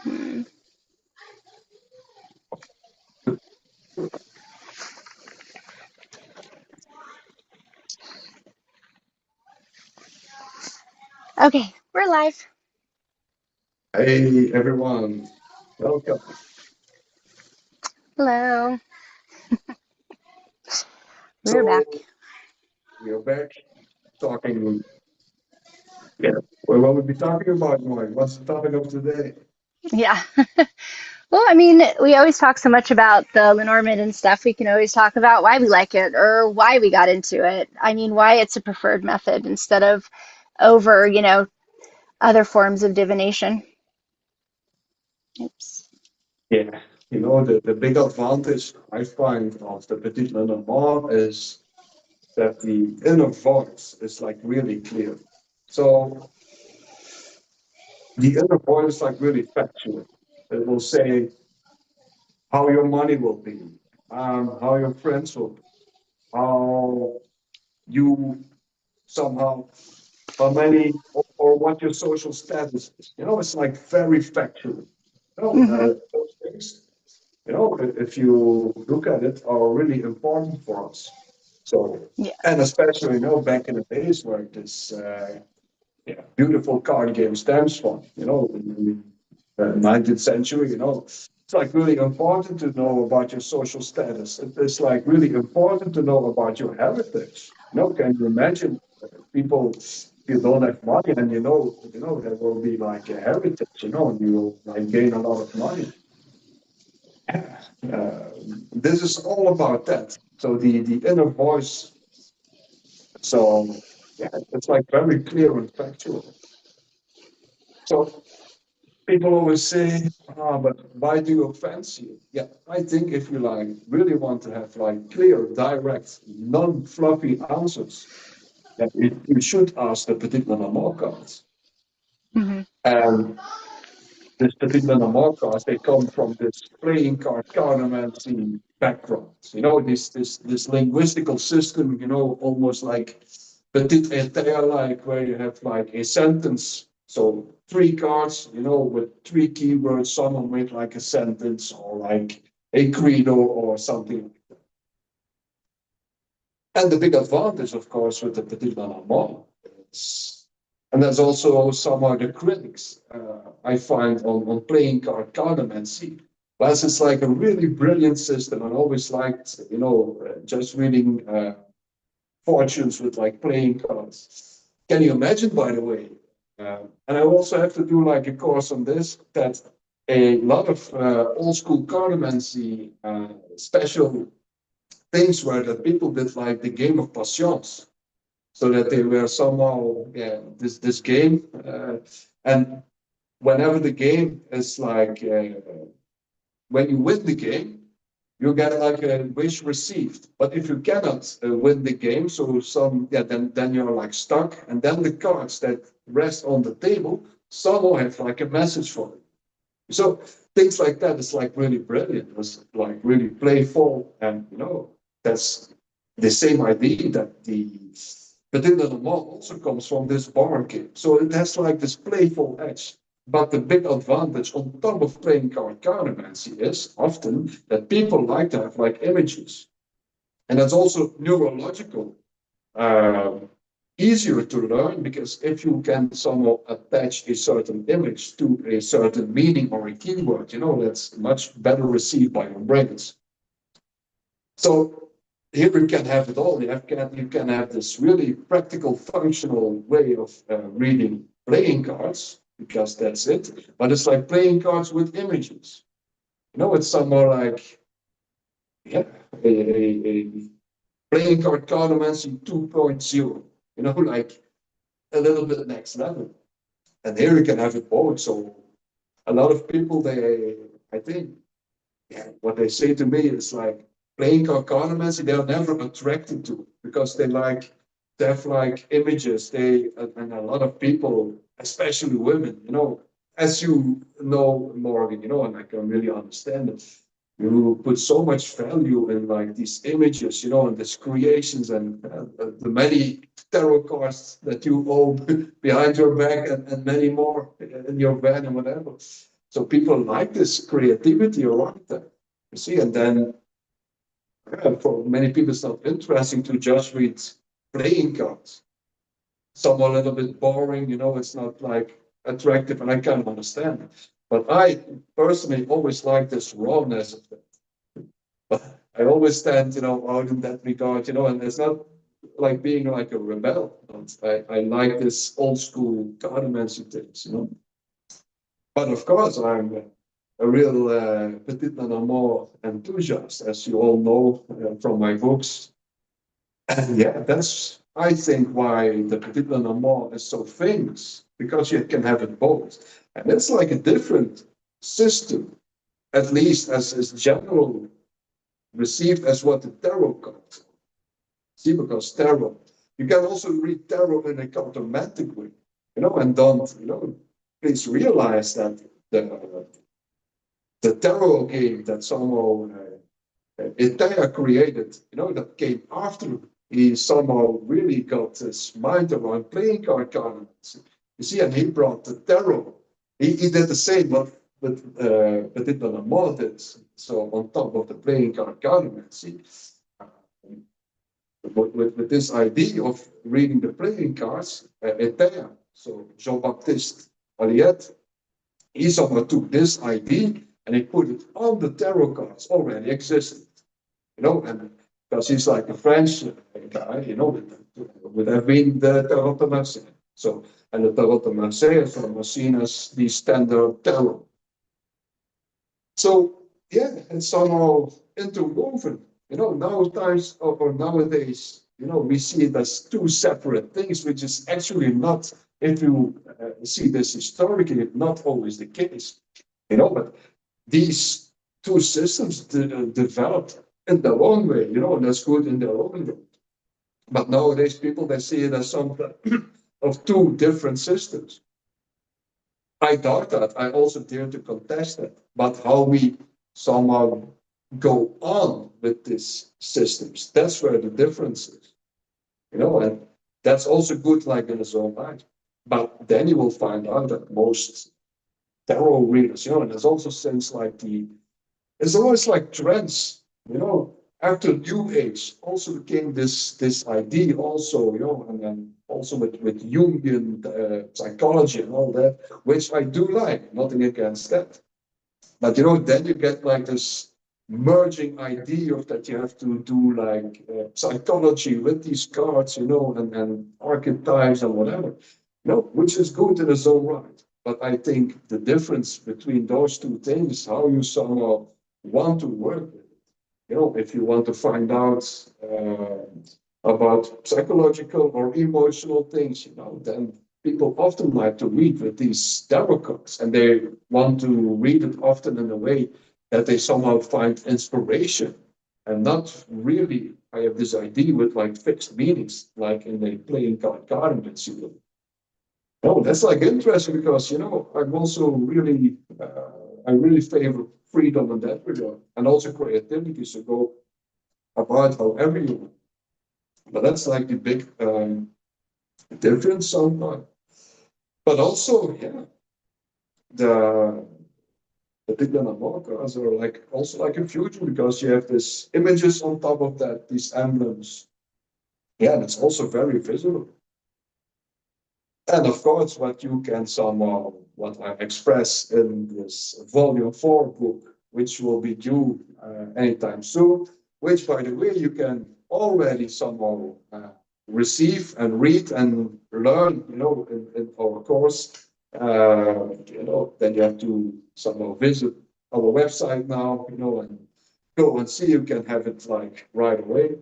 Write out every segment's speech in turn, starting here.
Hmm. Okay, we're live. Hey everyone, welcome. Hello. We're back. So we're back talking. Yeah, what will we be talking about, Mike? What's the topic of today? Yeah. Well, I mean, we always talk so much about the Lenormand and stuff. We can always talk about why we like it or why we got into it. I mean, why it's a preferred method instead of over, other forms of divination. Oops. Yeah, the big advantage I find of the Petit Lenormand is that the inner voice is like really clear. So the inner voice is like really factual. It will say how your money will be, how your friends will be, how you somehow how many or what your social status is. It's like very factual. Hmm. Those things, if you look at it, are really important for us. So, Yeah. and especially, back in the days where this beautiful card game stems from, in the 19th century, it's like really important to know about your social status. It's like really important to know about your heritage. Can you imagine people, if you don't have money and there will be like a heritage, and you will like gain a lot of money. Uh, this is all about that. So the inner voice. So yeah, it's like very clear and factual. So people always say, but why do you fancy it? Yeah, I think if you like really want to have like clear, direct, non-fluffy answers, then you should ask the particular more cards. Hmm. And this particular more cards, they come from this playing card cartomancy background. This linguistical system, almost like petit éther, like where you have like a sentence. So three cards, with three keywords, some will make like a sentence or like a credo or something. And the big advantage, of course, with the petit lenormand is, and that's also some of the critics I find on playing card cartomancy. Plus, it's like a really brilliant system. I always liked, just reading fortunes with like playing cards. Can you imagine, by the way? And I also have to do like a course on this that a lot of old school cartomancy special things were that people did like the game of patience, so that they were somehow this game, and whenever the game is like when you win the game, you get like a wish received. But if you cannot win the game, so then you're like stuck, and then the cards that rest on the table somehow have like a message for you. So things like that is like really brilliant. It was like really playful, and that's the same idea that the particular model also comes from this bar game. So it has like this playful edge. But the big advantage on top of playing card cartomancy is often that people like to have like images, and that's also neurological. Uh, Easier to learn because if you can somehow attach a certain image to a certain meaning or a keyword, that's much better received by your brains. So here you can have it all. You can have this really practical, functional way of reading playing cards because that's it. But it's like playing cards with images. It's somewhere like yeah, a playing card cartomancy 2.0. Like a little bit next level. And here you can have it both. So a lot of people, I think, what they say to me is like playing cartomancy, they're never attracted to it because they have like images. And a lot of people, especially women, as you know, Morgan, and I can really understand it. You put so much value in like these images, and these creations and the many tarot cards that you own behind your back and many more in your van and whatever. So people like this creativity around that, you see, and then for many people, it's not interesting to just read playing cards. Some are a little bit boring, it's not like attractive, and I can understand it. But I personally always like this rawness of that. But I always stand, out in that regard, and it's not like being like a rebel. I like this old school cartomancy things. But of course, I'm a real Petit Nanamore enthusiast, as you all know from my books. And yeah, that's, I think, why the Petit Nanamore is so famous, because you can have it both. And it's like a different system, at least as is general received as what the tarot card. See, because tarot, you can also read tarot in a automatic way, and don't, please realize that the tarot game that somehow Itaya created, that came after he somehow really got his mind around playing card tournaments. You see, and he brought the tarot. He did the same, but did not mod it. So on top of the playing card tournaments, with this idea of reading the playing cards, Itaya, so Jean-Baptiste Aliette, he somehow took this idea and he put it on the tarot cards already existed, and because he's like a French guy, would have been the Tarot de Marseille. So, and the Tarot de Marseille is seen as the standard tarot. So, yeah, it's somehow interwoven. Nowadays, or nowadays, we see it as two separate things, which is actually not, if you see this historically, not always the case. But these two systems developed in their own way, and that's good in their own way. But nowadays, people, they see it as something of two different systems. I doubt that. I also dare to contest that. But how we somehow go on with these systems, that's where the difference is. And that's also good, like in its own right. But then you will find out that most tarot readers, and there's also things like it's always like trends, after New Age also became this idea also, and then also with Jungian psychology and all that, which I do like, nothing against that. But then you get like this merging idea of that you have to do like psychology with these cards, and archetypes and whatever, which is good in its own right. But I think the difference between those two things is how you somehow want to work with it. If you want to find out about psychological or emotional things, then people often like to read with these tarot cards, and they want to read it often in a way that they somehow find inspiration, and not really, I have this idea with like fixed meanings, like in the playing card tournaments. No, that's like interesting because I'm also really I really favor freedom in that regard, and also creativity. So go about however you want. But that's like the big difference sometimes. But also, yeah, the big cards are like also like a future because you have this images on top of that, these emblems. Yeah, that's also very visible. And of course, what you can somehow, what I express in this volume 4 book, which will be due anytime soon, which, by the way, you can already somehow receive and read and learn, in our course. Then you have to somehow visit our website now, and go and see. You can have it like right away.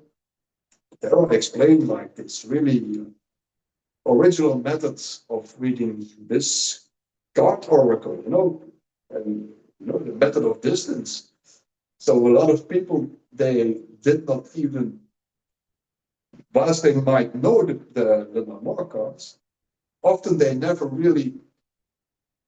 There are explained like this really original methods of reading this card oracle, and the method of distance. So a lot of people, they did not even, whilst they might know the Namor cards, often they never really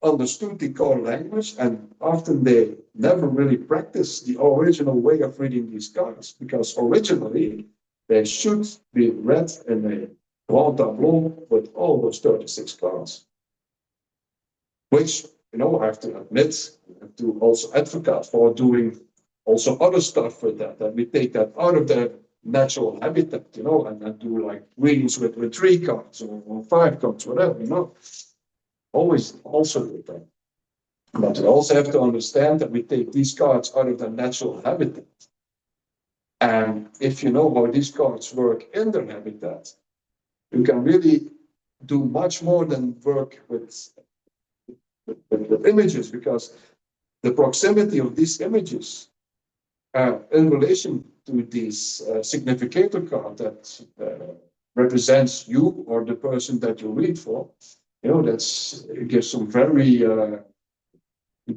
understood the core language, and often they never really practiced the original way of reading these cards, because originally they should be read in a grand tableau with all those 36 cards, which I have to admit, I have to also advocate for doing also other stuff with that, and we take that out of their natural habitat, and do like readings with 3 cards or 5 cards, whatever, always also with that. But we also have to understand that we take these cards out of their natural habitat. And if you know how these cards work in their habitat, you can really do much more than work with images, because the proximity of these images in relation to this significator card that represents you or the person that you read for, it gives some very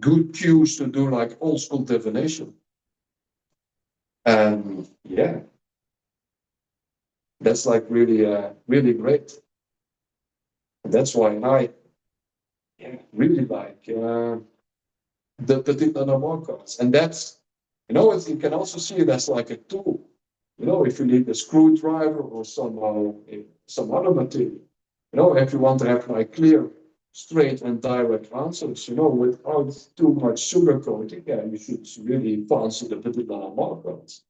good cues to do like old school divination. And yeah, that's like really, really great. And that's why I really like the Petit Lenormand cards. And that's, you can also see it as like a tool. If you need a screwdriver or somehow some other material. If you want to have like clear, straight and direct answers, without too much sugarcoating, you should really fancy the Petit Lenormand cards.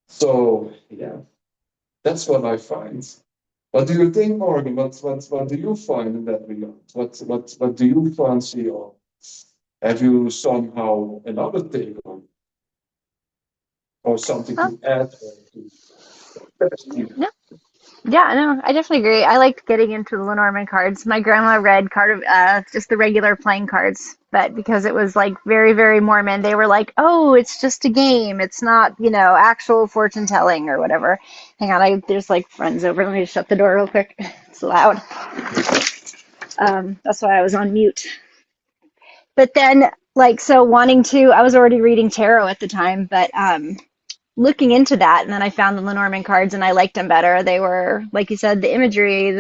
So yeah, that's what I find. What do you think, Morgan? What do you find in that regard? What do you fancy, or have you somehow another take on, or something Well, to add to? no, yeah, no, I definitely agree. I liked getting into the Lenormand cards. My grandma read just the regular playing cards, but because it was like very, very Mormon, they were like, "Oh, it's just a game. It's not, actual fortune telling or whatever." Hang on, there's like friends over. Let me just shut the door real quick. It's loud. That's why I was on mute. But then, like, so wanting to, I was already reading tarot at the time, but looking into that, and then I found the Lenormand cards and I liked them better. They were, like you said, the imagery,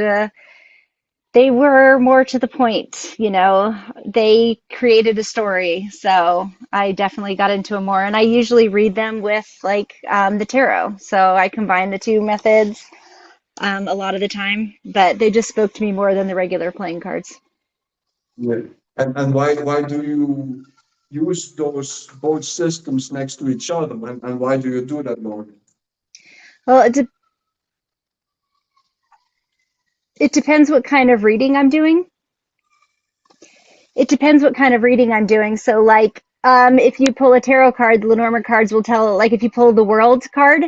they were more to the point, They created a story, so I definitely got into them more. And I usually read them with like the tarot, so I combine the two methods a lot of the time. But they just spoke to me more than the regular playing cards. Yeah. And why do you use those both systems next to each other? And why do you do that, Morgan? Well, it depends what kind of reading I'm doing. It depends what kind of reading I'm doing. So, like, if you pull a tarot card, the Lenormand cards will tell, like, if you pull the World card,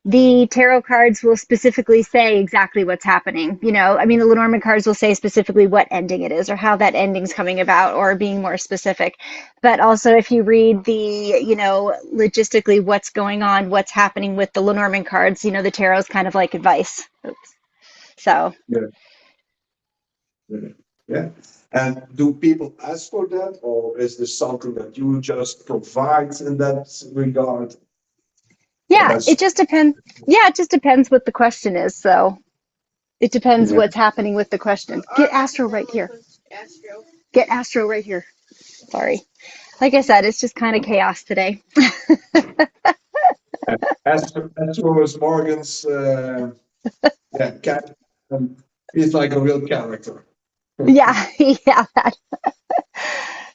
the tarot cards will specifically say exactly what's happening. I mean, the Lenormand cards will say specifically what ending it is or how that ending's coming about or being more specific. But also, if you read logistically what's going on, what's happening with the Lenormand cards, the tarot's kind of like advice. Oops. So, Yeah. Yeah. Yeah. And do people ask for that, or is this something that you just provide in that regard? yeah, That's it just depends. Yeah, it just depends what the question is. So it depends yeah. what's happening with the question. Get Astro right here. Get Astro right here. Sorry. Like I said, it's just kind of chaos today. Astro is Morgan's cat. He's like a real character. Yeah, yeah,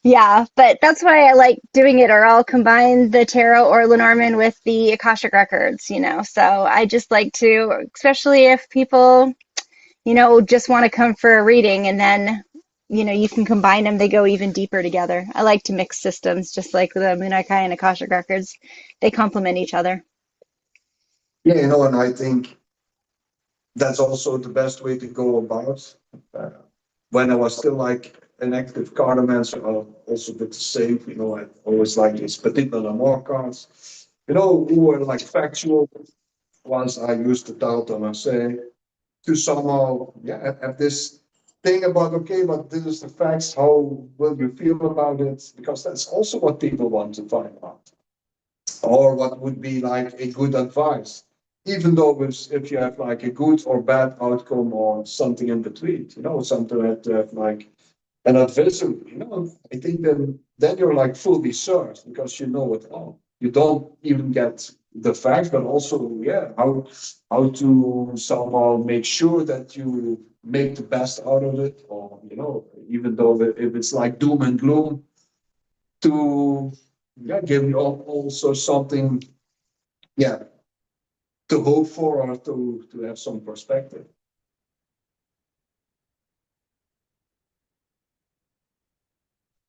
yeah. But that's why I like doing it, or I'll combine the tarot or Lenormand with the Akashic records. So I just like to, especially if people, just want to come for a reading and then, you can combine them. They go even deeper together. I like to mix systems, just like the Munai Kai and Akashic records. They complement each other. Yeah, and I think that's also the best way to go about. Uh, when I was still like an active cartomancer, I also did the same. I always like these Petit Lenormand cards, who were like factual ones. I used to doubt them and say to somehow, have this thing about, okay, but this is the facts. How will you feel about it? Because that's also what people want to find out, or what would be like a good advice, even though if you have like a good or bad outcome or something in between, something that have like an advisory, I think then you're like fully served, because you know it all. You don't even get the facts, but also how to somehow make sure that you make the best out of it, or even though if it's like doom and gloom, to give you also something, to hope for or to have some perspective.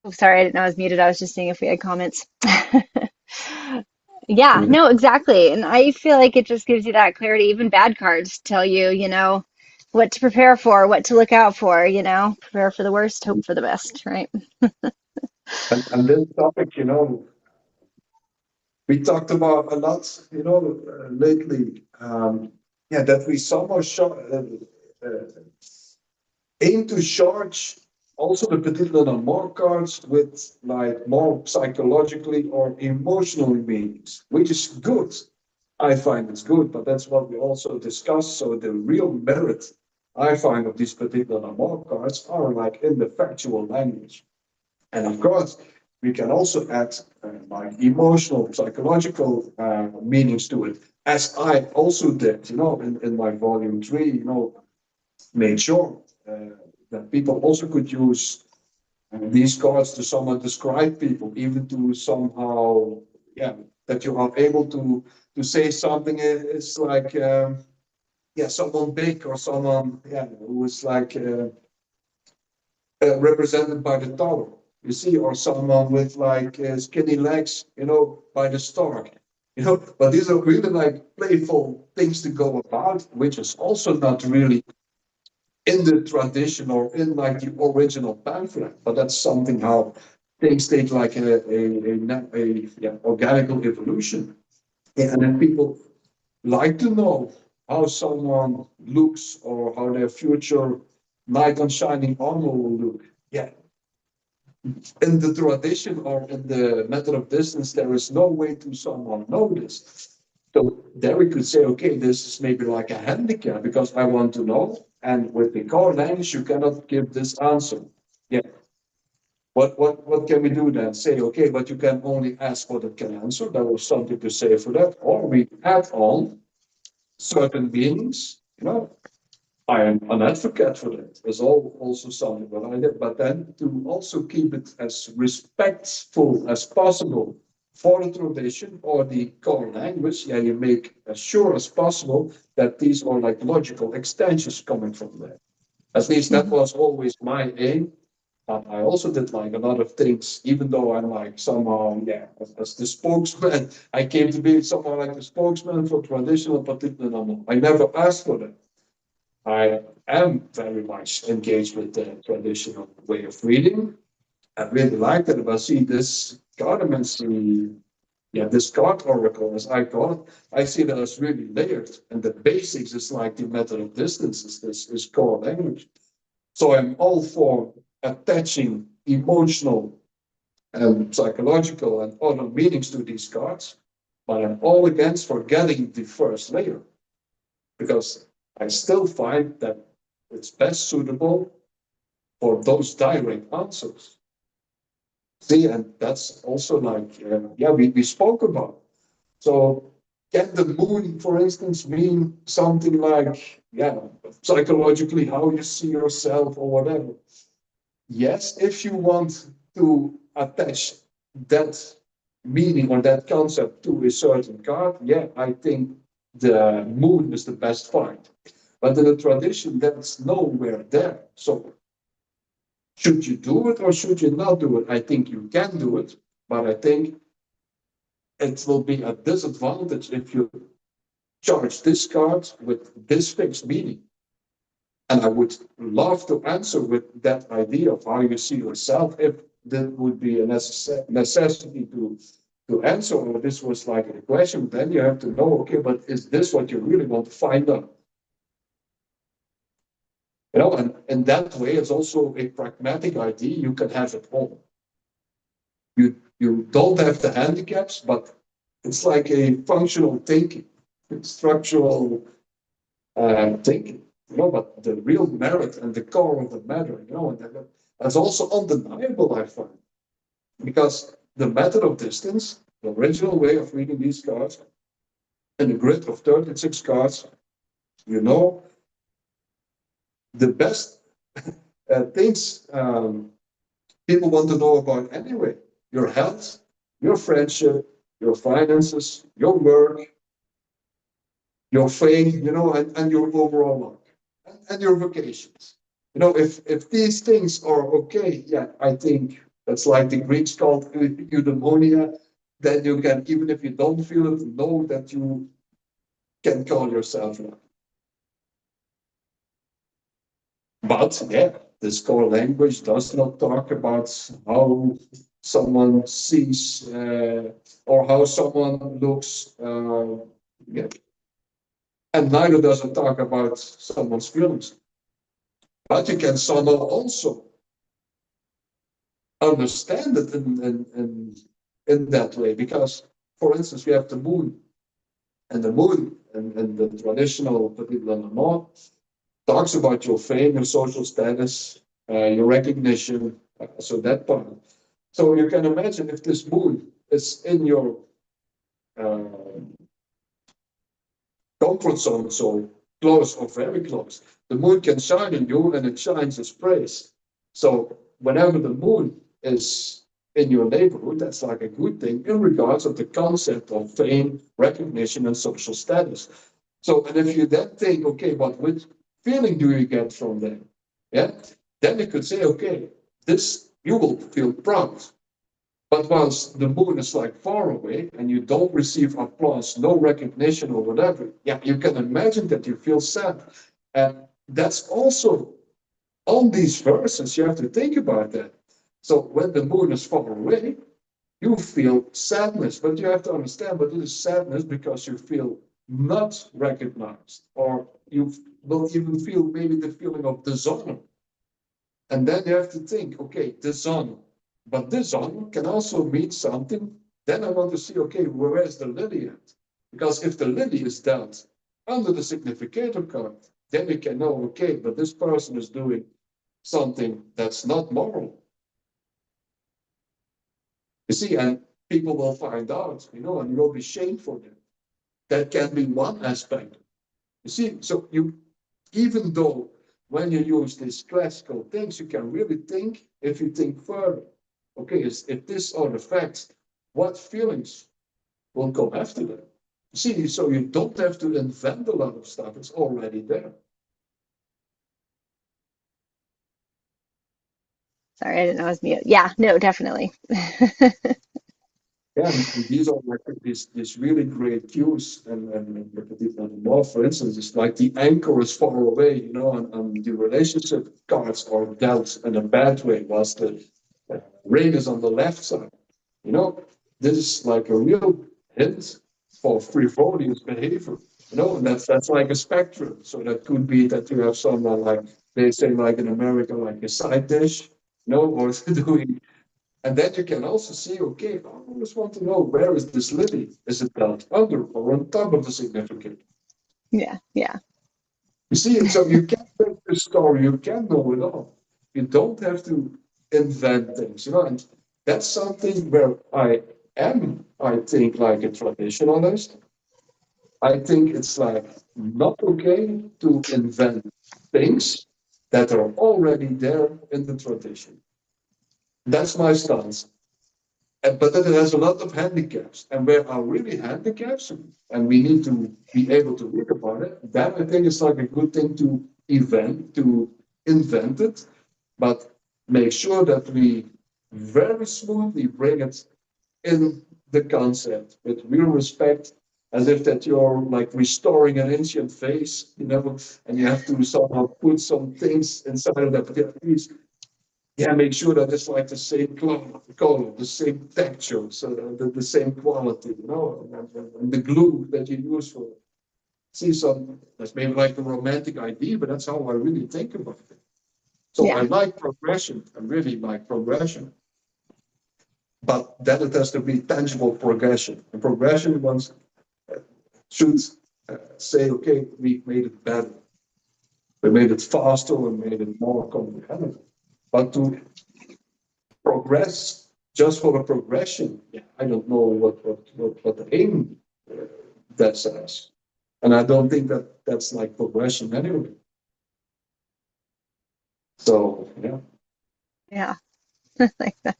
Oh, sorry, I didn't know I was muted. I was just seeing if we had comments. Yeah, Mhm. no, exactly. And I feel like it just gives you that clarity. Even bad cards tell you, what to prepare for, what to look out for, prepare for the worst, hope for the best, right? And this topic, we talked about a lot, lately. That we somehow aim to charge also the particular more cards with like more psychologically or emotional meanings, which is good. I find it's good, but that's what we also discussed. So the real merit I find of these particular more cards are like in the factual language. And of course, we can also add like emotional, psychological meanings to it, as I also did, in my volume 3, made sure that people also could use these cards to somehow describe people, even to somehow, that you are able to say something is like, someone big or someone, who is like represented by the tower, you see, or someone with like skinny legs, by the stork, But these are really like playful things to go about, which is also not really in the tradition or in like the original pamphlet, but that's something how things take like a organical evolution. Yeah, and then people like to know how someone looks or how their future knight on shining armor will look. Yeah, in the tradition or in the method of distance, there is no way to someone know this. So there we could say, okay, this is maybe like a handicap because I want to know. And with the core language, you cannot give this answer. Yeah. What can we do then? Say, okay, but you can only ask what it can answer. There was something to say for that. Or we add on certain meanings, I am an advocate for that. There's also something what I did, but then to also keep it as respectful as possible for the tradition or the core language. Yeah, you make as sure as possible that these are like logical extensions coming from there. At least that Mhm. was always my aim. But I also did like a lot of things, even though I'm like somehow, as the spokesman, I came to be somehow like the spokesman for traditional particular number. I never asked for that. I am very much engaged with the traditional way of reading. I really like it. If I see this cartomancy, this card oracle, as I call it, I see that it's really layered. And the basics is like the method of distance is this is core language. So I'm all for attaching emotional and psychological and other meanings to these cards, but I'm all against forgetting the first layer because I still find that it's best suitable for those direct answers. See, and that's also like, we spoke about. So, can the moon, for instance, mean something like, psychologically, how you see yourself or whatever? Yes, if you want to attach that meaning or that concept to a certain card, I think the moon is the best find. But in the tradition, that's nowhere there. So should you do it or should you not do it? I think you can do it, but I think it will be a disadvantage if you charge this card with this fixed meaning. And I would love to answer with that idea of how you see yourself if that would be a necessity to answer, or this was like a question, then you have to know, okay, but is this what you really want to find out? And in that way, it's also a pragmatic idea. You can have it all. You don't have the handicaps, but it's like a functional thinking, structural thinking. But the real merit and the core of the matter, and that's also undeniable, I find, because the method of distance, the original way of reading these cards, in a grid of 36 cards, you know, the best things people want to know about anyway. Your health, your friendship, your finances, your work, your faith, and your overall life, and your vacations. If these things are okay, yeah, I think that's like the Greeks called eudaimonia, then you can, even if you don't feel it, know that you can call yourself love. But yeah, this core language does not talk about how someone sees or how someone looks. Yeah. And neither does it talk about someone's feelings. But you can somehow also understand it in that way. Because, for instance, we have the moon, and the moon and the traditional Petit Lenormand talks about your fame, your social status, your recognition, so that part. So you can imagine if this moon is in your uh, comfort zone, so close or very close, the moon can shine on you and it shines its praise. So whenever the moon is in your neighborhood, that's like a good thing in regards of the concept of fame, recognition, and social status. So, and if you then think, okay, but which feeling do you get from them? Yeah, then you could say, okay, this you will feel proud. But once the moon is like far away and you don't receive applause, no recognition or whatever, yeah, you can imagine that you feel sad. And that's also on these verses, you have to think about that. So when the moon is far away, you feel sadness, but you have to understand, but it is sadness because you feel not recognized, or you will even feel maybe the feeling of dishonor. And then you have to think, okay, dishonor. But dishonor can also mean something. Then I want to see, okay, where is the lily at? Because if the lily is dealt under the significator card, then we can know, okay, but this person is doing something that's not moral. You see, and people will find out, and you'll be shamed for them. That can be one aspect. You see, so even though when you use these classical things, you can really think, if you think further, okay, if these are the facts, what feelings will come after them? You see, so you don't have to invent a lot of stuff, it's already there. Sorry, I didn't know I was mute. Yeah, no, definitely. Yeah, and these are like these really great cues. And more, for instance, it's like the anchor is far away, and the relationship cards are dealt in a bad way, whilst the ring is on the left side. You know, this is like a real hint for frivolous behavior. And that's like a spectrum. So that could be that you have someone like they say like in America, like a side dish, or doing, and then you can also see, okay, I always want to know where is this lily? Is it down under or on top of the significant? Yeah, yeah. You see, so you can make the story, you can know it all. You don't have to invent things, and that's something where I think, like a traditionalist. I think it's like not okay to invent things that are already there in the tradition. That's my stance. But then it has a lot of handicaps. And where are really handicaps, and we need to be able to look about it, then I think it's like a good thing to invent it, but make sure that we very smoothly bring it in the concept with real respect, as if that you're like restoring an ancient vase, and you have to somehow put some things inside of that. But at least, yeah, make sure that it's like the same color, the same texture, so the same quality, and the glue that you use for it. See, so that's maybe like a romantic idea, but that's how I really think about it. So I Yeah. like progression. I really like progression, but then it has to be tangible progression. And progression once should say, okay, we made it better, we made it faster, we made it more comprehensible. But to progress just for a progression, yeah, I don't know what the aim that says. And I don't think that that's like progression anyway. So yeah. Yeah. Like that.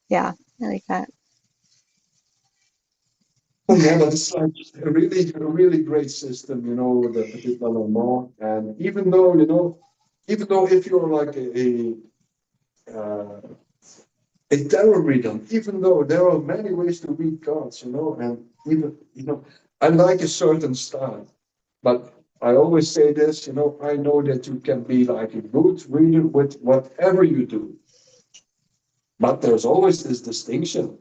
Yeah, I like that. Yeah, but it's like a really great system, the Petit Malinois. And even though if you're like uh, a tarot reader, even though there are many ways to read cards, and even, I like a certain style, but I always say this, I know that you can be like a good reader with whatever you do, but there's always this distinction.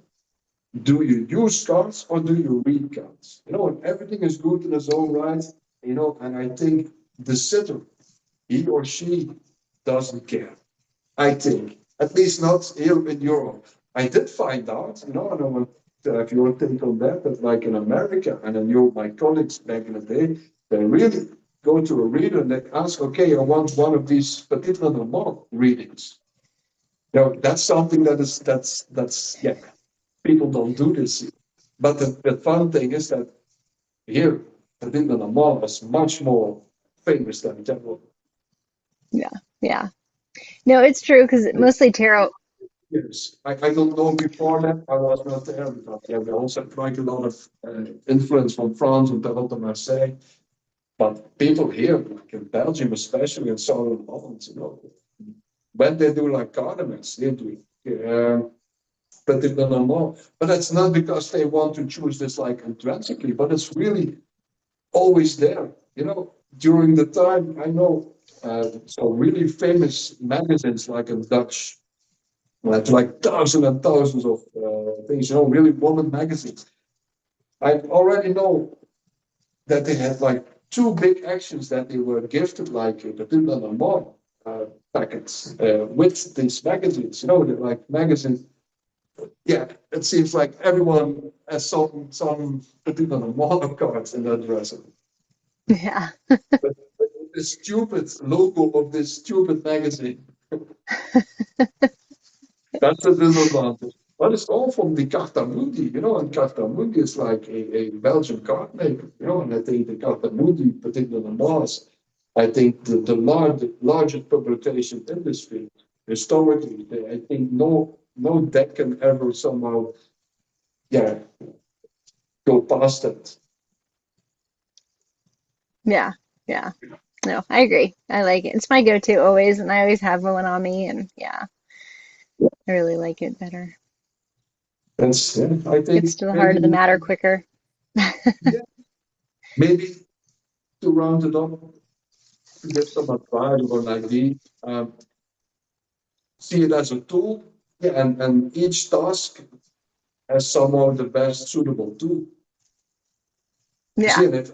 Do you use cards or do you read cards? And everything is good in its own right, and I think the sitter, he or she doesn't care. I think, at least not here in Europe. I did find out, and I want to have your take on that, that like in America, and I knew my colleagues back in the day, they really go to a reader and they ask, okay, I want one of these Petit Lenormand readings. That's something yeah, people don't do this. But the fun thing is that here, Petit Lenormand is much more famous than Temple. Yeah, yeah. No, it's true because mostly tarot. Yes, I don't know before that. I was not there because yeah, we also had quite a lot of influence from France and Tarot de Marseille. But people here, like in Belgium, especially in Southern Holland, when they do like cardaments, they do but they don't know. But that's not because they want to choose this like intrinsically, but it's really always there. During the time I know, so really famous magazines like in Dutch. Like thousands and thousands of things, really woman magazines. I already know that they had like two big actions that they were gifted, like the Pinland and More packets with these magazines. They're like magazines. Yeah, it seems like everyone has some Pinland and More cards in their dresser. Yeah. But the stupid logo of this stupid magazine. That's a disadvantage. But it's all from the Carta Mundi, and Carta Mundi is like a Belgian card maker, and I think the Carta Mundi, particularly Mars, I think the largest publication in this field, historically, I think no deck can ever somehow, yeah, go past it. Yeah. Yeah. No, I agree. I like it. It's my go-to always, and I always have one on me, and yeah, I really like it better. That's, yeah, I think Gets to the heart of the maybe, matter quicker. yeah, maybe to round it up, to give some advice or an idea. Um, See it as a tool, yeah, and each task has somehow the best suitable tool. You see, Yeah. and if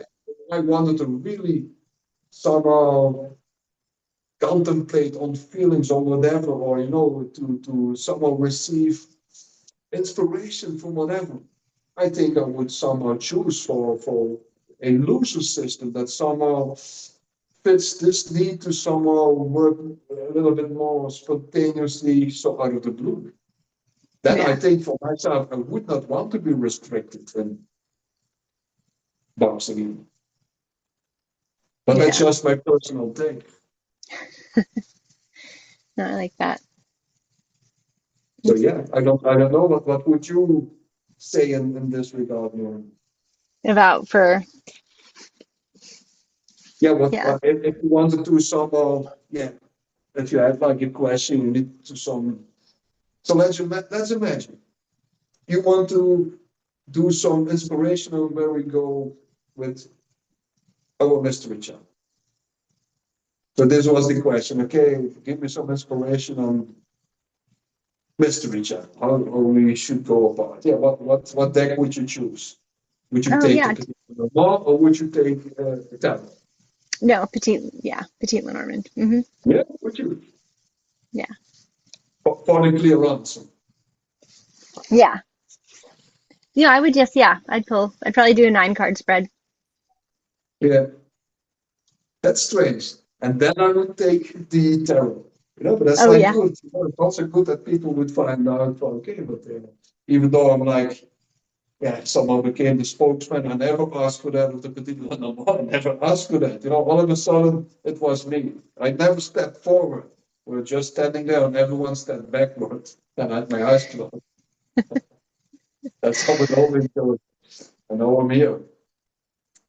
I wanted to really somehow contemplate on feelings or whatever, or to somehow receive inspiration from whatever, I think I would somehow choose for a looser system that somehow fits this need to somehow work a little bit more spontaneously, so out of the blue. Then I Yeah. think for myself, I would not want to be restricted in boxing. But that's Yeah. just my personal take. No, I like that. So yeah, I don't know what would you say in this regard, Norm? About for, Yeah, yeah. if you wanted to somehow, yeah, if you have like a question, you need to some. So let's imagine you want to do some inspirational where we go with our mystery chat. So this was the question. Okay, give me some inspiration on mystery chat. How we should go about? Yeah, what deck would you choose? Would you Oh, take the yeah. particular law or would you take the tablet? No, petite. Yeah, petite Lenormand. Yeah, would you? Yeah. For the clear answer. Yeah. Yeah, I would just, yeah, I'd pull. I'd probably do a 9 card spread. Yeah, that's strange. And then I would take the tarot. But that's Oh, like yeah. good. It's also good that people would find out, okay, but even though I'm like, someone became the spokesman. I never asked for that of the Petit Lenormand. I never asked for that. All of a sudden it was me. I never stepped forward. We were just standing there and everyone stepped backward. And I had my eyes closed. That's how it always goes. And now I'm here.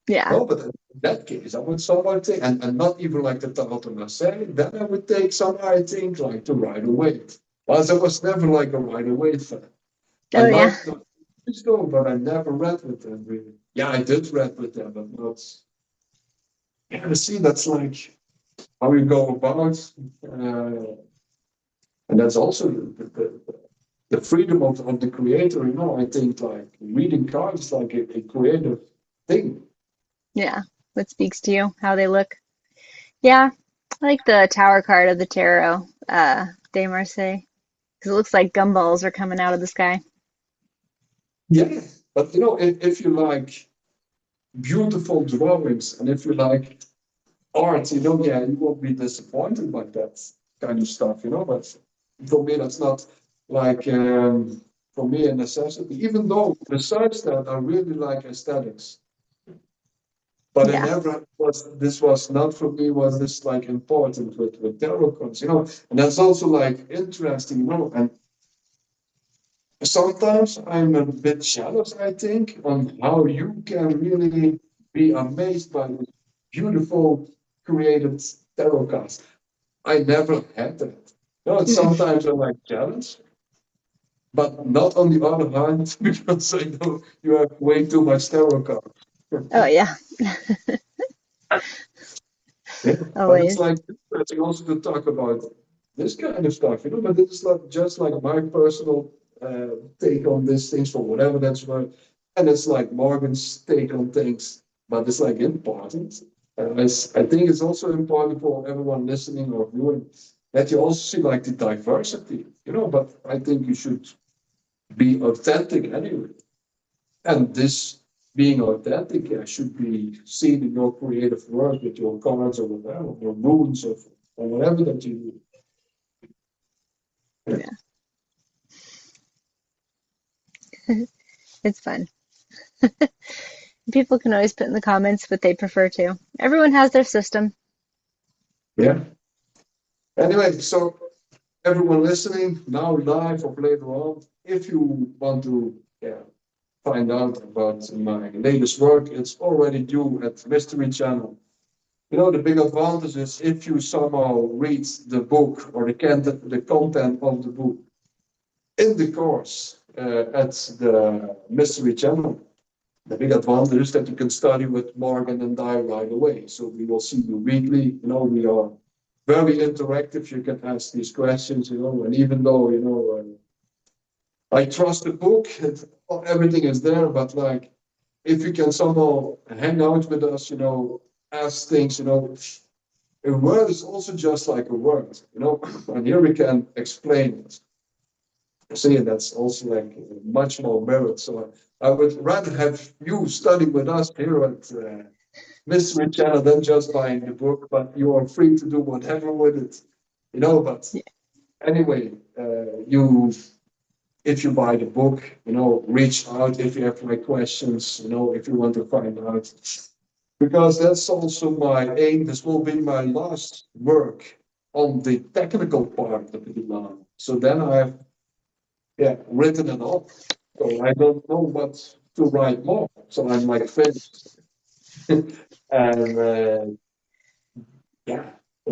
Yeah. No, but in that case, I would somehow take, and not even like the Tarot Marseille, then I would take somehow, I think, like to Rider Waite. Whilst I was never like a Rider Waite fan. I Oh yeah. liked the story, but I never read with them really. Yeah, I did read with them, but not. Yeah, see, that's like how you go about, and that's also the freedom of the creator. I think like reading cards is like a creative thing. Yeah. What speaks to you? How they look? Yeah. I like the Tower card of the tarot, De Marseille, because it looks like gumballs are coming out of the sky. Yeah, but if you like beautiful drawings and if you like art, yeah, you won't be disappointed by that kind of stuff, But for me, that's not like for me a necessity. Even though besides that, I really like aesthetics. But I Yeah. never was. This was not for me. Was this like important with tarot cards? And that's also like interesting. And sometimes I'm a bit jealous, I think, on how you can really be amazed by this beautiful created tarot cards. I never had that. Sometimes I'm like jealous, but not on the other hand, because I know you have way too much tarot cards. Oh yeah. Yeah, but it's Always. like interesting also to talk about this kind of stuff, But it's like just like my personal take on these things for whatever that's worth, and it's like Morgan's take on things, but it's like important. I think it's also important for everyone listening or viewing that you also see like the diversity, But I think you should be authentic anyway. And this being authentic, should be seen in your creative work with your cards or whatever, or runes or whatever that you do. Yeah. It's fun. People can always put in the comments what they prefer to. Everyone has their system. Yeah. Anyway, so everyone listening now live or later on, if you want to find out about my latest work, it's already due at Mystery Channel. The big advantage is if you somehow read the book or the content of the book in the course at the Mystery Channel. The big advantage is that you can study with Morgan and I right away. So we will see you weekly. We are very interactive. You can ask these questions, and even though, I trust the book, everything is there, but like if you can somehow hang out with us, ask things, a word is also just like a word, and here we can explain it. See, that's also like much more merit. So I would rather have you study with us here at Mystery Channel than just buying the book. But you are free to do whatever with it, But Yeah. anyway, you if you buy the book, reach out if you have like questions, if you want to find out, because that's also my aim. This will be my last work on the technical part of the demand. So then I have written it off. So I don't know what to write more. So I'm like finished. And yeah,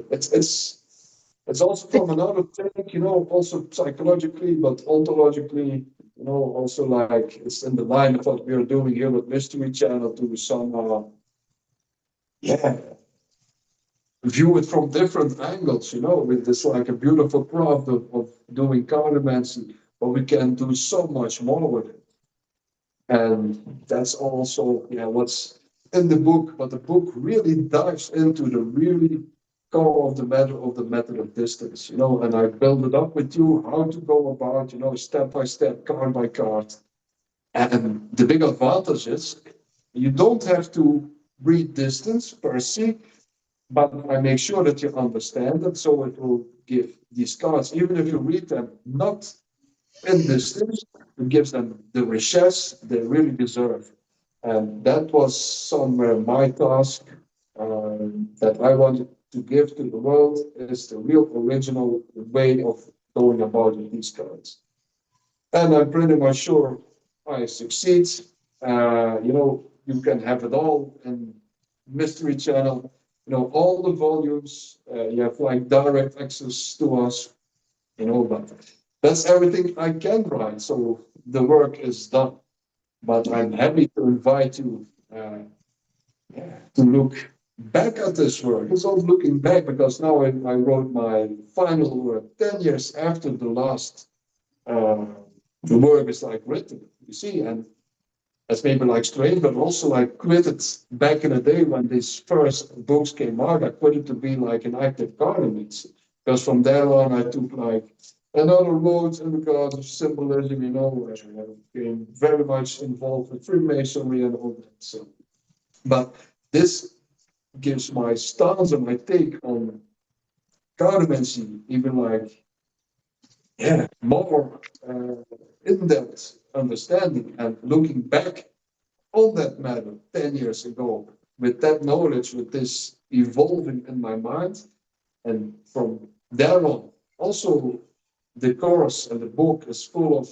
it's also But from another thing, also psychologically, but ontologically, also like it's in the line of what we are doing here with Mystery Channel to somehow, yeah, view it from different angles, with this like a beautiful craft of doing cartomancy, but we can do so much more with it. And that's also what's in the book, but the book really dives into the really core of the matter of the method of distance, and I build it up with you how to go about, step by step, card by card. And the big advantage is you don't have to read distance per se, but I make sure that you understand it, so it will give these cards, even if you read them, not in distance. It gives them the richesse they really deserve. And that was somewhere my task that I wanted to give to the world is the real original way of going about these cards. And I'm pretty much sure I succeed. You can have it all in Mystery Channel. All the volumes. You have like direct access to us. But that's everything I can write. So the work is done. But I'm happy to invite you to look back at this work. It's all looking back because now I wrote my final work 10 years after uh, the work is like written, you see, and that's maybe like strange, but also like quitted back in the day when these first books came out, I quitted to be like an active cartoonist. Because from there on I took like another road in regards of symbolism, I became very much involved with Freemasonry and all that. So, but this gives my stance and my take on cartomancy, even like more in-depth understanding and looking back on that matter 10 years ago with that knowledge, with this evolving in my mind. And from there on, also the course and the book is full of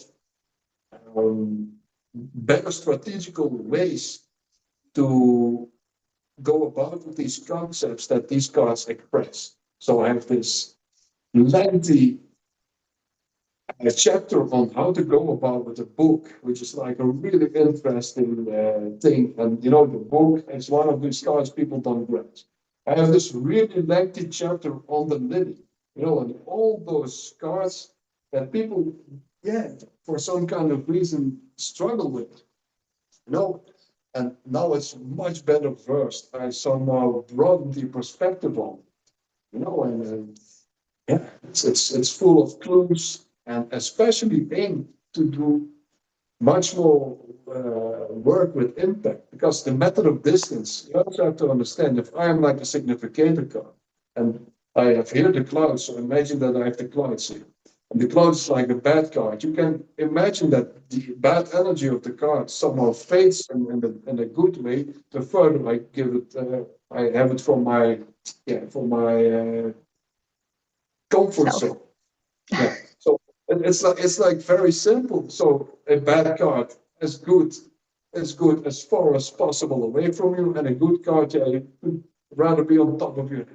um, better strategical ways to go about with these concepts that these cards express. So I have this lengthy chapter on how to go about with a book, which is like a really interesting thing. And the book is one of these cards people don't grasp. I have this really lengthy chapter on the lily, and all those cards that people, for some kind of reason struggle with, you know. And now it's much better versed. I somehow broadened the perspective on, and it's full of clues and especially aimed to do much more work with impact because the method of distance, you also have to understand if I am like a significator card and I have here the clouds, so imagine that I have the clouds here. And the cloud is like a bad card. You can imagine that the bad energy of the card somehow fades in a good way. The further I give it, I have it for my comfort Self. zone. Yeah. So it's like very simple. So a bad card is good as far as possible away from you, and a good card, you would rather be on top of you.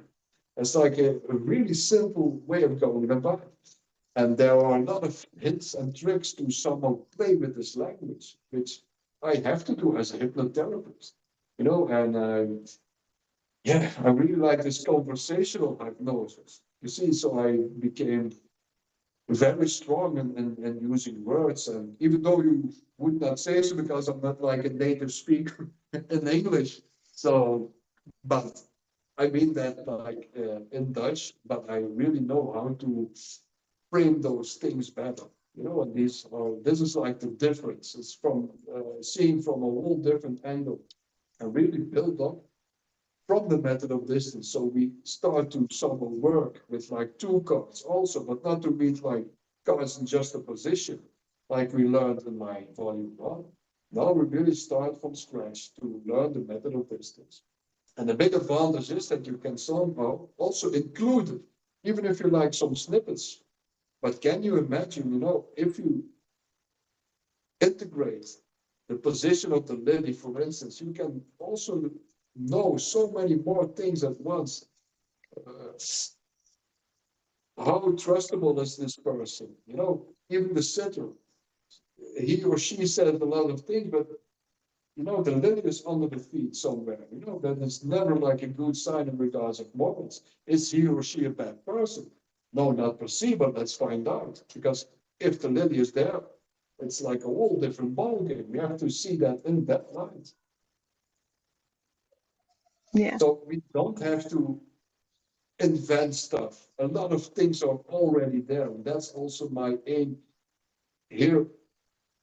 It's like a really simple way of going about it. And there are a lot of hints and tricks to somehow play with this language, which I have to do as a hypnotherapist. And I really like this conversational hypnosis. You see, so I became very strong in using words. And even though you would not say so because I'm not like a native speaker in English. So, but I mean that like in Dutch, but I really know how to frame those things better. And this is like the difference. It's from seeing from a whole different angle and really build up from the method of distance. So we start to somehow work with like two cards also, but not to read like cards in just a position, like we learned in my volume one. Now we really start from scratch to learn the method of distance. And the big advantage is that you can somehow also include it, even if you like some snippets. But can you imagine, if you integrate the position of the lily, for instance, you can also know so many more things at once. Uh, how trustable is this person? Even the sitter, he or she said a lot of things, but the lily is under the feet somewhere. That is never like a good sign in regards of morals. Is he or she a bad person? No, not per se, but let's find out. Because if the lily is there, it's like a whole different ballgame. We have to see that in that light. Yeah. So we don't have to invent stuff. A lot of things are already there. And that's also my aim here.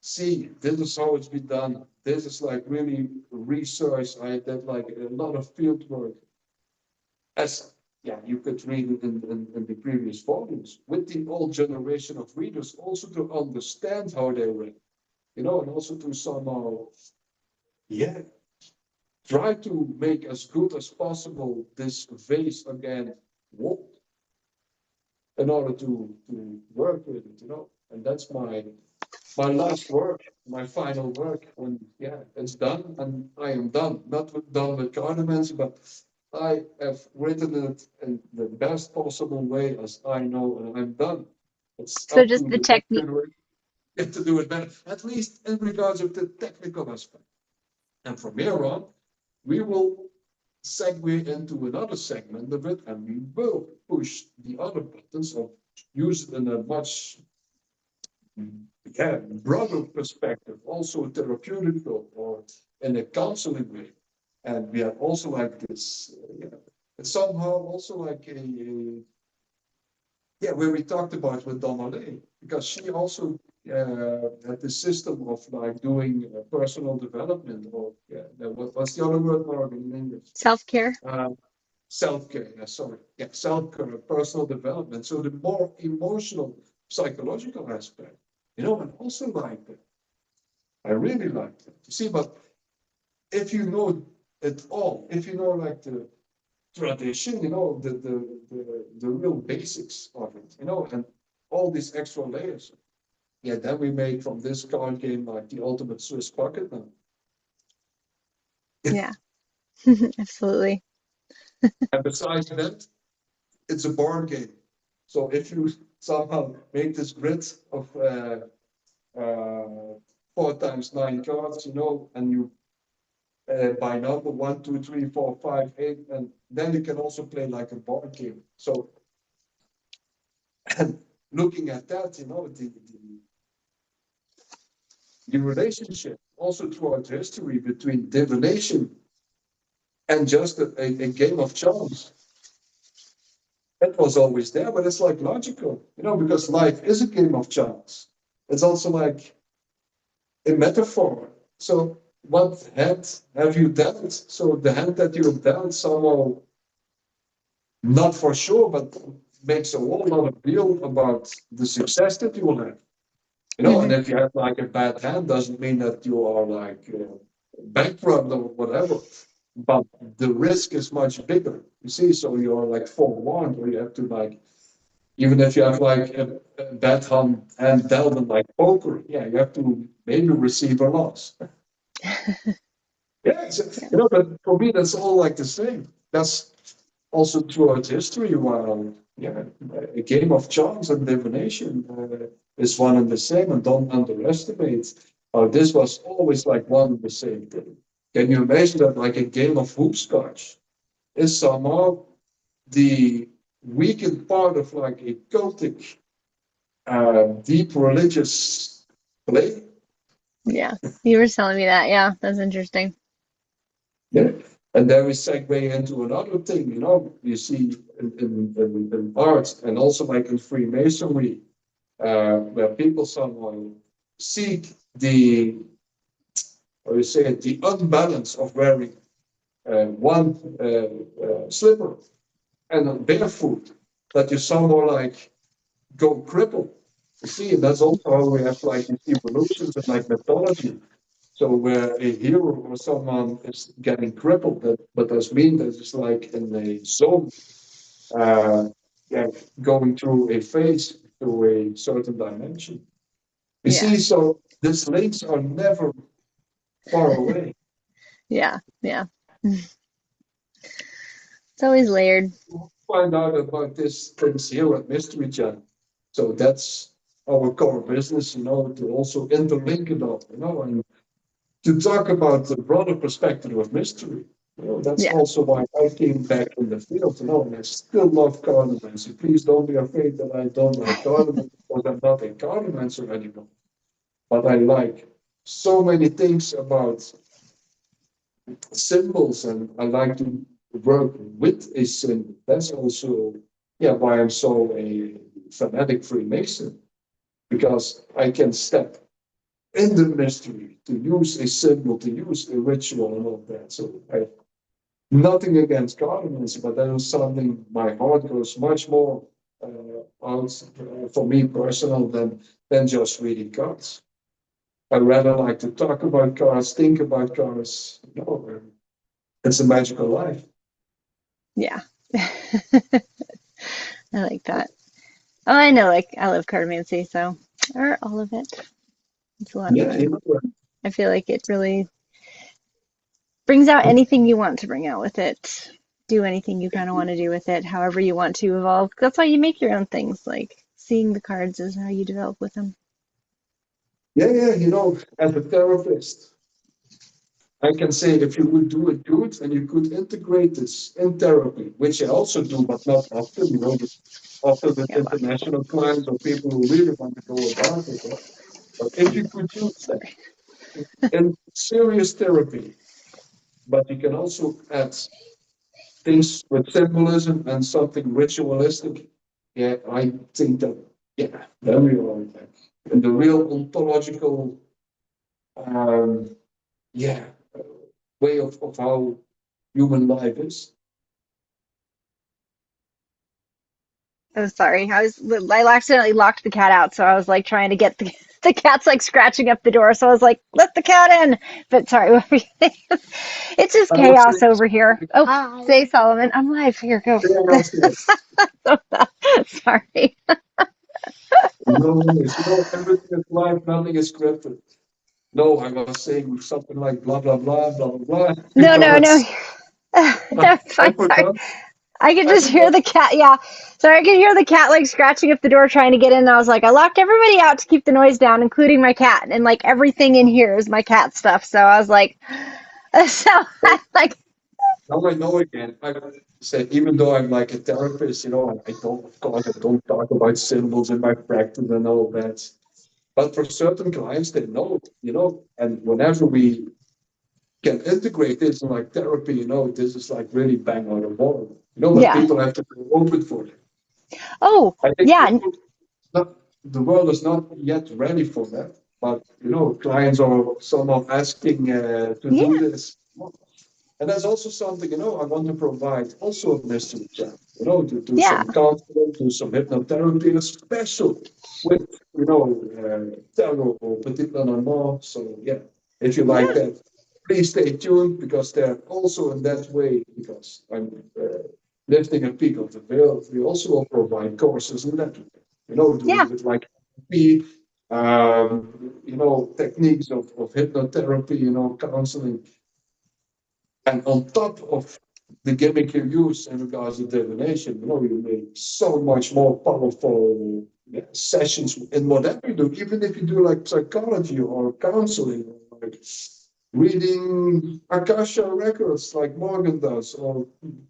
See, this is how it's been done. This is like really research. I did like a lot of field work. As yeah, you could read it in the previous volumes with the old generation of readers, also to understand how they read, and also to somehow, yeah, try to make as good as possible this vase again wall in order to work with it. And that's my last work, my final work, and yeah, it's done, and I am done. Done with Cardaments, but I have written it in the best possible way as I know, and I'm done. It's So up just to the the next technique. generation to do it better, at least in regards of the technical aspect. And from here on, we will segue into another segment of it, and we will push the other buttons or use it in a much broader perspective, also therapeutical or in a counseling way. And we have also like this, it's somehow also like where we talked about with Donnelly, because she also had this system of like doing personal development, or what's the other word, Morgan, in English? Self-care. Self-care, sorry. Yeah, self-care, personal development. So the more emotional, psychological aspect, and also like that. I really like that. You see, but if you know it all, if you know like the tradition, the real basics of it, and all these extra layers. Yeah, then we make from this card game like the ultimate Swiss pocket now. Yeah, absolutely. And besides that, it's a board game. So if you somehow make this grid of 4 times 9 cards, and you by number 1, 2, 3, 4, 5, 8, and then you can also play like a board game. So, and looking at that, the relationship also throughout history between divination and just a game of chance. That was always there, but it's like logical, because life is a game of chance. It's also like a metaphor. So, what hand have you dealt? So, the hand that you have dealt somehow, not for sure, but makes a whole lot of deal about the success that you will have. And Hmm. if you have like a bad hand, doesn't mean that you are like bankrupt or whatever. But the risk is much bigger. You see, so you're like forewarned, or you have to like, even if you have like a bad hand dealt in like poker, yeah, you have to maybe receive a loss. Yeah, Yeah. but for me, that's all like the same. That's also throughout history, while a game of chance and divination is one and the same, and don't underestimate how this was always like one and the same thing. Can you imagine that like a game of hoopscotch is somehow the weakened part of like a cultic, deep religious play? Yeah. You were telling me that. Yeah, that's interesting. Yeah. And then we segue into another thing, you see in art and also like in Freemasonry, where people somehow seek the, how you say it, the unbalance of wearing one slipper and a barefoot, that you somehow like go crippled. You see, and that's also how we have like these evolutions and like mythology. So where a hero or someone is getting crippled, but does mean that it's like in a zone, uh, yeah, going through a phase to a certain dimension. You Yeah. see, so these links are never far away. Yeah. Yeah. It's always layered. Find out about these things here at Mystery Chat. So that's our core business, to also interlink it all, and to talk about the broader perspective of mystery. That's Yeah. also why I came back in the field, and I still love cartomancy. Please don't be afraid that I don't like cartomancy, or I'm not a cartomancer anymore. But I like so many things about symbols, and I like to work with a symbol. That's also, yeah, why I'm so a fanatic Freemason, because I can step in the mystery to use a symbol, to use a ritual, and all that. So Nothing against cartomancy, but that is something my heart goes much more out for me personal than just reading cards. I rather like to talk about cars, think about cars. It's a magical life. Yeah. I like that. Oh, I know, like I love cartomancy, so or all of it. It's a lot of Yeah, fun. I feel like it really brings out anything you want to bring out with it. Do anything you kind of want to do with it, however you want to evolve. That's why you make your own things. Like seeing the cards is how you develop with them. yeah. As a therapist, I can say if you would do it good and you could integrate this in therapy, which I also do, but not often, often with Yeah, well, international clients or people who really want to go about it. But if you could use that sorry. in serious therapy, but you can also add things with symbolism and something ritualistic. Yeah, I think that, yeah, then we are like in the real ontological, um, yeah, way of how human life is. Oh, sorry. I accidentally locked the cat out, so I was like trying to get the the cat's like scratching up the door, so I was like, let the cat in. But sorry, what were you saying? It's just I would say, chaos over here. Oh, hi. Say Solomon, I'm live. Here, go. yeah, Sorry. no, everything is life, nothing is scripted. No, I was saying something like blah, blah, blah, blah, blah, blah, No, no, no. because No, it's I fine. Sorry. forgot, I could I just hear forgot. the cat. Yeah. Sorry, I could hear the cat like scratching up the door trying to get in. And I was like, I locked everybody out to keep the noise down, including my cat. And like everything in here is my cat stuff. So I was like, so I like, Now I know again. I said, even though I'm like a therapist, I don't, of course, I don't talk about symbols in my practice and all that. But for certain clients, they know, and whenever we can integrate this in like therapy, this is like really bang on the ball. But yeah. people have to be open for it. Oh, I think yeah. the world is not yet ready for that. But, clients are somehow asking to do Yeah. this. And that's also something, I want to provide also a mystery chat, to do Yeah. some counseling, do some hypnotherapy, special with, tarot or petit lenormand. So yeah, if you like Yeah. that, please stay tuned because they're also in that way, because I'm lifting a peak of the veil. We also will provide courses in that way, Yeah. doing with like techniques of hypnotherapy, counseling, and on top of the gimmick you use in regards to divination, you make so much more powerful sessions in whatever you do, even if you do like psychology or counseling, or like reading Akasha records like Morgan does, or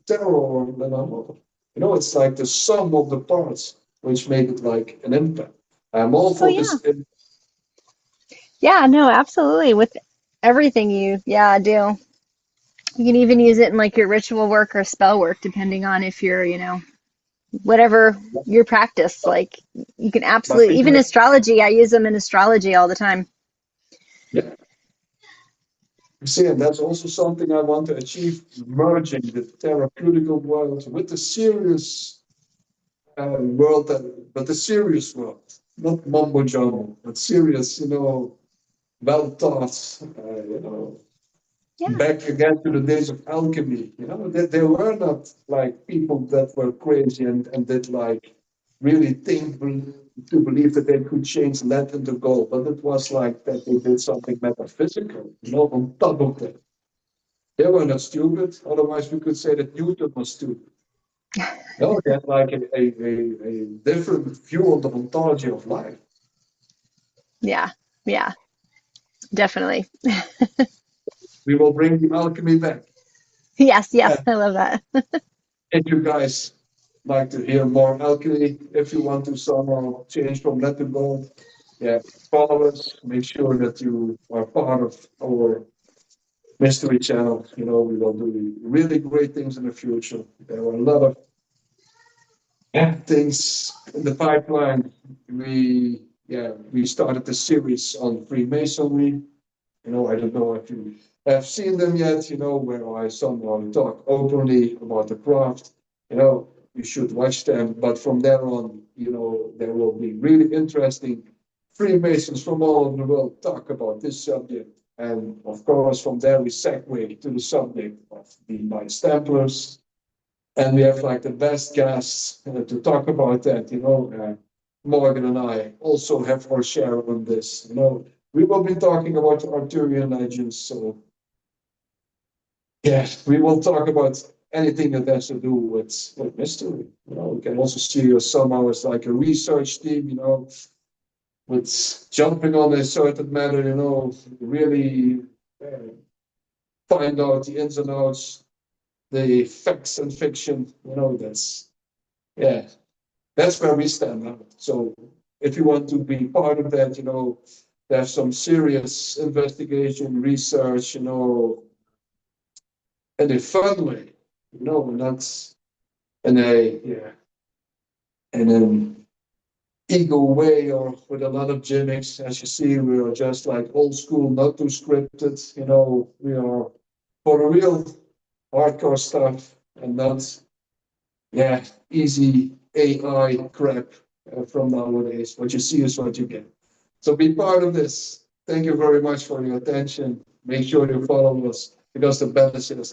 tarot or Lenormand. It's like the sum of the parts which make it like an impact. I'm all Oh, for yeah. this. Yeah. No, absolutely. With everything yeah, I do. You can even use it in like your ritual work or spell work, depending on if you're, whatever your practice. Like you can But absolutely, people, even astrology, I use them in astrology all the time. yeah, you see, and that's also something I want to achieve, merging the therapeutical world with the serious world, but the serious world, not mumbo jumbo, but serious, well thought, Yeah. back again to the days of alchemy, that they were not like people that were crazy and did like really think to believe that they could change lead into gold, but it was like that they did something metaphysical, on top of that. They were not stupid. Otherwise, we could say that Newton was stupid. No, they had like a different view on the ontology of life. Yeah. Yeah. Definitely. We will bring the alchemy back. Yes. Yes. And I love that. if you guys like to hear more alchemy, if you want to somehow change from lead to gold, yeah, follow us. Make sure that you are part of our mystery channel. We will do really great things in the future. There are a lot of things in the pipeline. We started the series on Freemasonry. I don't know if you have seen them yet, where I somehow talk openly about the craft, you should watch them. But from there on, there will be really interesting Freemasons from all over the world talk about this subject. And of course, from there we segue to the subject of the Knights Templars. And we have like the best guests to talk about that, Morgan and I also have our share on this. We will be talking about Arthurian legends, so yeah, we will talk about anything that has to do with mystery. We can also see us somehow as like a research team, with jumping on a certain matter, really find out the ins and outs, the facts and fiction, yeah, that's where we stand out. So if you want to be part of that, there's some serious investigation, research, in a fun way, and that's in a yeah, in an ego way or with a lot of gimmicks. As you see, we are just like old school, not too scripted. We are for the real hardcore stuff and not easy AI crap from nowadays. What you see is what you get. So be part of this. Thank you very much for your attention. Make sure you follow us because the benefit is